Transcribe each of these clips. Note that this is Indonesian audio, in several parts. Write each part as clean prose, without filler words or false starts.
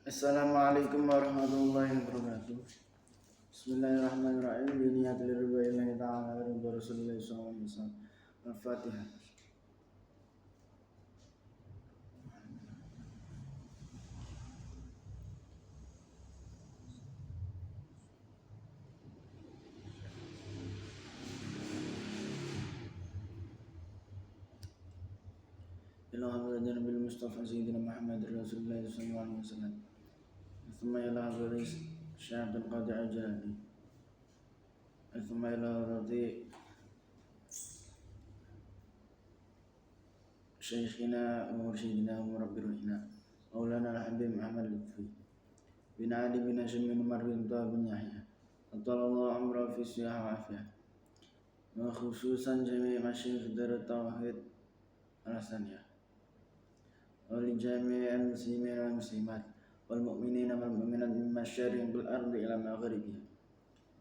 Assalamualaikum warahmatullahi wabarakatuh. Bismillahirrahmanirrahim. Biniyatil ridwa'illahi ta'ala wa ridwa Rasulillah sallallahu alaihi wasallam. Al-Fatihah. Ila hadratin Nabil Mustafa Sayyidina Muhammad Rasulullah sallallahu alaihi wasallam. Thumma ila hadris Syekh Abdul Qadir Al-Jilani. Thumma ila hadrati Syekhina wa mursyidina wa murabbir ruhina Maulana Al-Habib Muhammad Lutfi bin Ali bin Hashim bin Umar bin Tuha bin Yahya Atallahu amra fi siyah wa afiyah wa khususan jami' masyayikh Darut Tauhid Al-Hasaniyah wa li jami' al-muslimin wal muslimat wal mu'minina wal mu'minat min masyariqil ardi ila maghribiha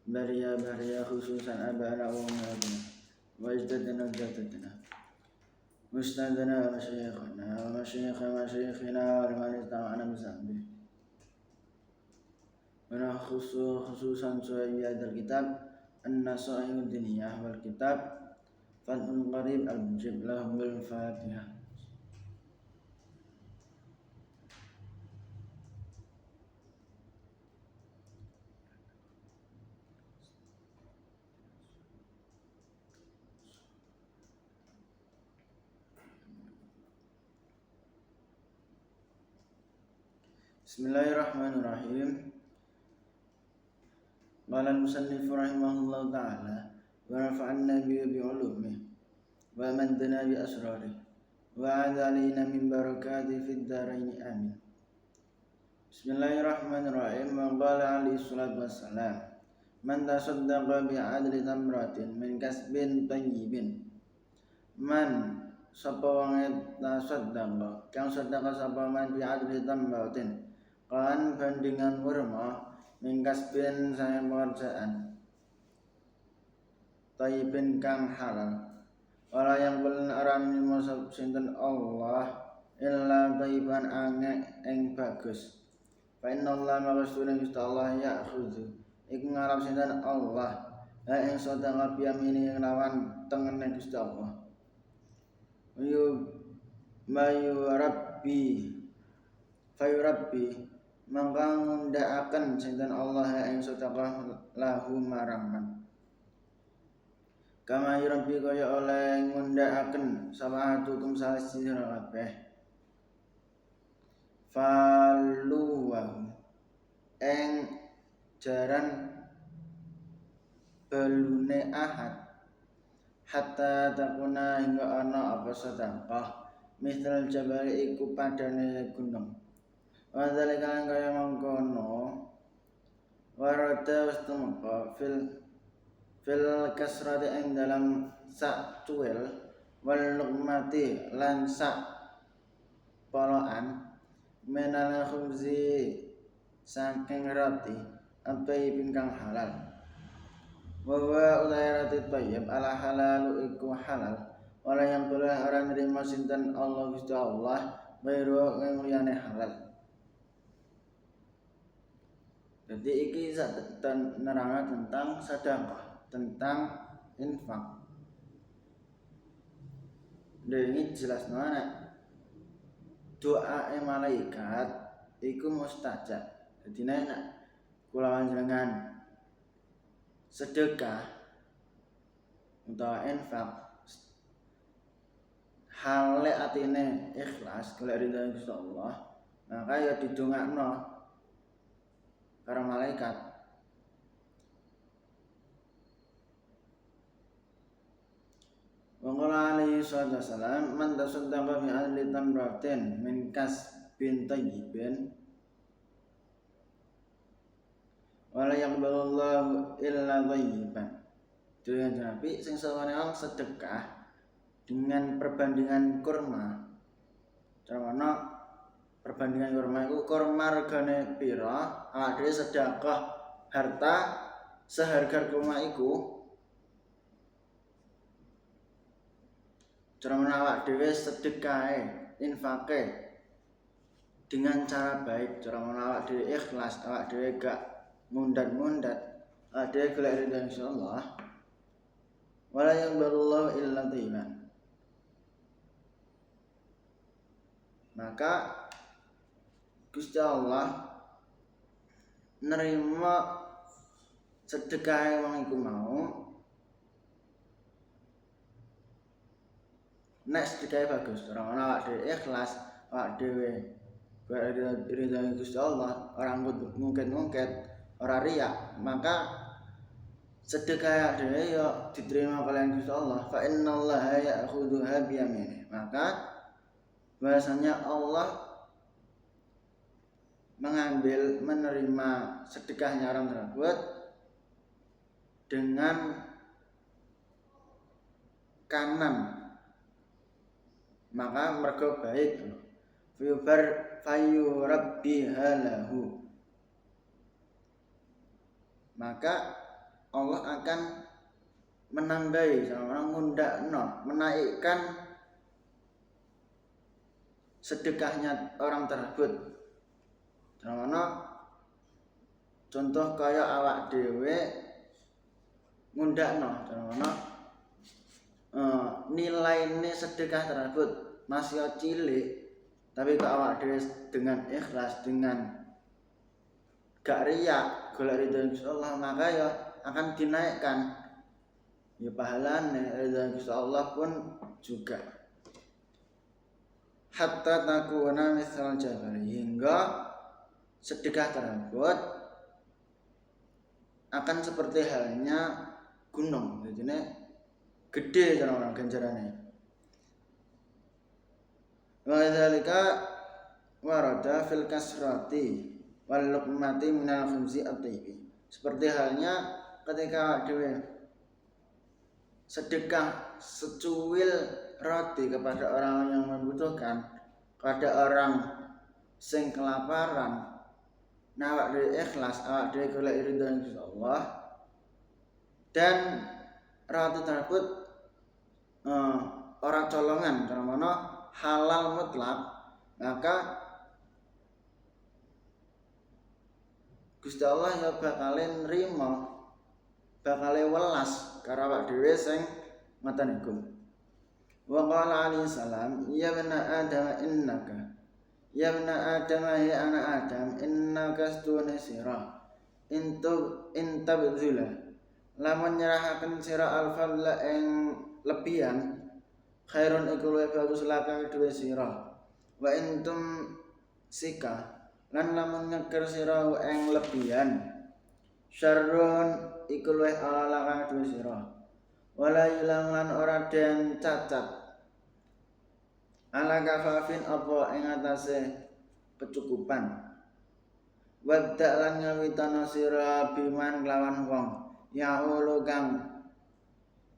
bariya khususan abana wa ummatina wa ajdadana wa jadadana Mustadana wa masyayikhina wa liman istama'ana bisahbih wa khususan suhayyad al-kitab an-nasa'ih diniyah wal kitab Fathul Qarib al-Mujib lahum bil Fatihah. Bismillahirrahmanirrahim. Qala al-musannif rahimahullahu ta'ala wa rafa'anna bi ulumih wa amdana bi asrarih wa a'adalina min barakati fid dharain amin. Bismillahirrahmanirrahim. Wa qala alaihi salatu wassalam man tasaddaqa bi adli tamratin min kasbin tayyibin man sapa wong tasaddaqa kang sedekah sapa man bi adli tamratin kan bandingan kurma mingkas bin saya pekerjaan tayyibin kang halal wala yang belum aran masab sinten Allah illa tayyiban angek ing bagus fa inna Allah maghfirun Gusti Allah ya khudzu iku ngarap sinten Allah la ing sedekah biyamini lawan tengene Gusti Allah mayu rabbi fayurabbi mangka ngundhakaken sinten Allah ing sedekah lahu marang man kama yurabbi kaya oleh ngundhakaken sawatukum sasira kabeh faluwa ing jaran balune ahad hatta takuna hingga ana apa sedekah misal jabal iku padane gunung wadzalika kaya mangkono warada wastumqa fil kasrati ing dalam sak cuwil wal luqmati lan sak poloan menal khubzi saking roti apa kang halal wa ulairati tayyib ala halalu iku halal wala yang boleh orang nerima sinten Allah Gusti Allah bayro kang liyane halal. Jadi iki nerangkan tentang sedekah, tentang infak. Ini jelas mana doa malaikat iku mustajab. Jadi nek kula panjenengan sedekah utawa infak hale atine ikhlas golek ridho Gusti Allah, maka ya didongakno para malaikat. Wa qala alaihi wasallam man tasaddaqa bi adli tamratin min kasbin tayyibin wala yaqbalullahu illa thayyiban. Dengan Nabi sing sawane sedekah dengan perbandingan kurma. Carane perbandingan kurma itu kurma regane pira awak dhewe sedekah harta seharga kurma iku cara awak dhewe sedekahe infake dengan cara baik, cara awak dhewe ikhlas, awak dhewe gak mundat-mundat, awak dhewe golek ridho insyaallah. Wala yaqbalullahu illa thayyiban. Maka Gusti Allah nerima sedekah wong iku mau nek sedekah bagus, ora ana awak dhewe ikhlas, awak dhewe ridho Gusti Allah, orang ngungket-ngungket, ora riya, maka sedekah dhewe ya diterima oleh Gusti Allah. Fa innallaha ya'khudhuha biyaminih. Maka bahasanya Allah menerima sedekahnya orang tersebut dengan kanan. Maka mergo baik fayurabbiha lahu. Maka Allah akan menambahi sama ngundakno, menaikkan sedekahnya orang tersebut. Sama contoh kaya awak dhewe ngundakno, sama nilaine sedekah tersebut masih cilik, tapi kok awak dhewe dengan ikhlas, dengan gak riya, golek ridho Gusti Allah, maka ya akan dinaikkan ya pahalane ridho Gusti Allah pun juga. Hatta takuna misal jabal, hingga sedekah tersebut akan seperti halnya gunung, jadi gede cara ganjarane. Wa dzalika warada fil kasrati wal luqmati minal khubzi at-tayyibi. Seperti halnya ketika dhewe sedekah secuil roti kepada orang yang membutuhkan, kepada orang sing kelaparan, nah awak dhewe ikhlas, awak dhewe golek ridho Gusti Allah, dan roti tersebut orang colongan, karena halal mutlak, maka Gusti Allah ya bakale nrimo, bakale welas karo awak dhewe sing ngoten iku. Wa qala alaihi salam, ya bani adam innaka, ya bani adam ya anak adam, innaka stunisira intabdzula, lamun nyerahaken sira al-fadla ing lebihan, khairun iku luwih bagus laka kedue sira. Wa intum sika, lan lamun ngeker sira ing lebihan, syarrun iku luwih ala laka kedue sira. Wala ilang lan ora den cacat ala kafafin apa ing atase kecukupan. Wadda lan ngawitana sira biman kelawan wong ya'ulu kang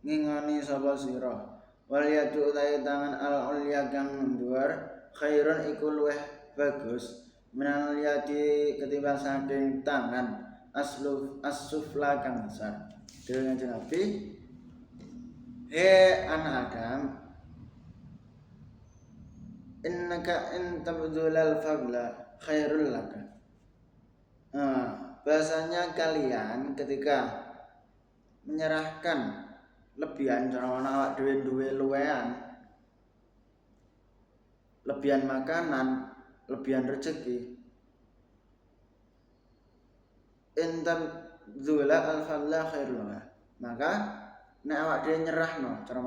ngingoni sapa sira. Wal yadu utahe tangan al ulya kang dhuwur khairun iku luwih bagus minal yadi ketimbang saking tangan as-sufla kang besar. Dengan Nabi, he anak Adam, innaka in tabdzulal fadla khairul laka. Bahasanya kalian ketika menyerahkan lebihan, cara awak dhewe duwe luwehan, lebihan makanan, lebihan rezeki, in tabdzula al-fadla khairul laka, maka nek awak dhewe nyerahno, cara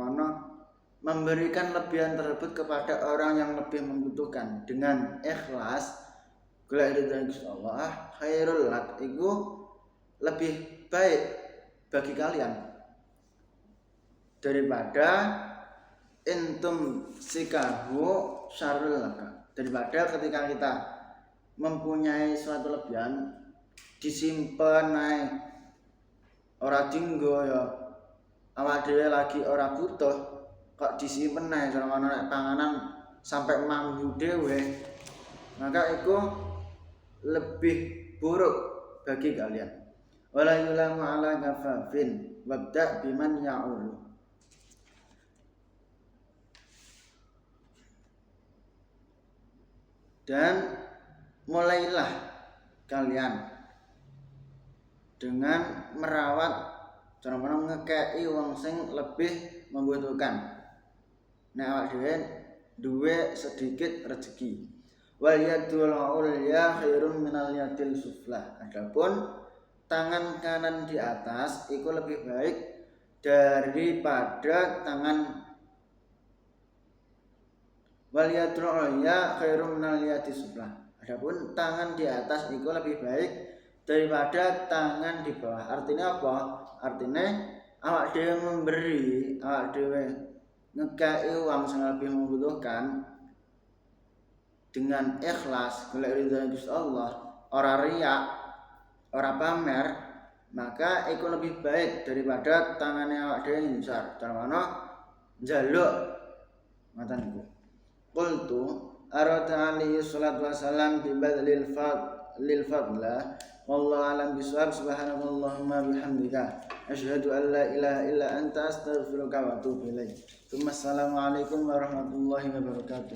memberikan lebihan tersebut kepada orang yang lebih membutuhkan dengan ikhlas, golek ridho Gusti Allah, khairul lak, iku lebih baik bagi kalian daripada intum sikahu syarrul lak, daripada ketika kita mempunyai suatu lebihan disimpen ae ora dinggo, ya awak dhewe lagi ora butuh kok disimpen ae cara nek panganan sampai manggu dhewe, maka itu lebih buruk bagi kalian. Wala yulamu ala kafafin wabda biman ya'ulu. Dan mulailah kalian dengan merawat cara ngekei wong sing lebih membutuhkan. Nek awak dhewe duwe sedikit rezeki. Wal yadul ulya khairun minal yadil sufla. Adapun tangan kanan di atas itu lebih baik daripada tangan wal yadul ulya khairun minal yadil sufla. Adapun tangan di atas itu lebih baik daripada tangan di bawah. Artinya apa? Artinya awak dhewe memberi, awak dhewe ngekei wong sing lebih membutuhkan dengan ikhlas golek ridho Gusti Allah, ora riya, ora pamer, maka itu lebih baik daripada tangannya awak dhewe ngisor. Carane njaluk ngoten niku. Qultu arata alaihi salatu wasalam bi badlil fadla wallahu alam bisawab. Subhanallahumma bihamdika asyhadu an la ilaha illa anta astaghfiruka wa atubu ilaik. Assalamualaikum warahmatullahi wabarakatuh.